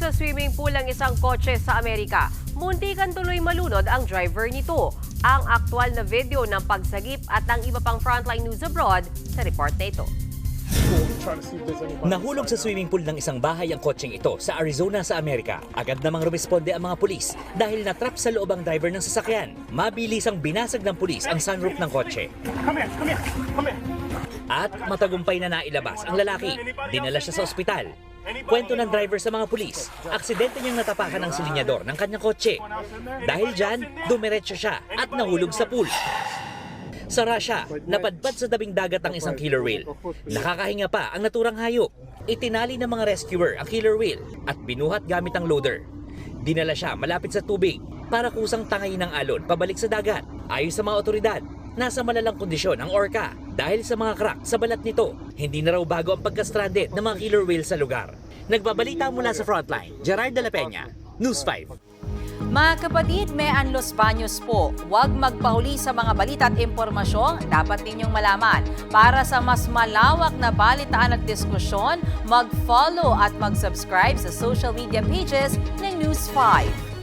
sa swimming pool ang isang kotse sa Amerika. Muntikan tuloy malunod ang driver nito. Ang aktwal na video ng pagsagip at ang iba pang frontline news abroad sa report na ito. Nahulog sa swimming pool ng isang bahay ang kotseng ito sa Arizona sa Amerika. Agad namang rumisponde ang mga pulis dahil natrap sa loob ang driver ng sasakyan. Mabilis ang binasag ng pulis ang sunroof ng kotse. At matagumpay na nailabas ang lalaki. Dinala siya sa ospital. Kwento ng driver sa mga pulis, aksidente niyang natapakan ang silinyador ng kanyang kotse. Dahil dyan, dumiretso siya at nahulog sa pool. Sa Russia, napadpad sa tabing dagat ang isang killer whale. Nakakahinga pa ang naturang hayop. Itinali ng mga rescuer ang killer whale at binuhat gamit ang loader. Dinala siya malapit sa tubig para kusang tangayin ng alon pabalik sa dagat. Ayon sa mga otoridad, nasa malalang kondisyon ang orca dahil sa mga crack sa balat nito. Hindi na raw bago ang pagka-stranded ng mga killer whale sa lugar. Nagbabalita mula sa Frontline, Gerard de la Peña, News 5. Mga kapatid, may Los Baños po. Huwag magpahuli sa mga balita at impormasyong dapat ninyong malaman. Para sa mas malawak na balitaan at diskusyon, mag-follow at mag-subscribe sa social media pages ng News 5.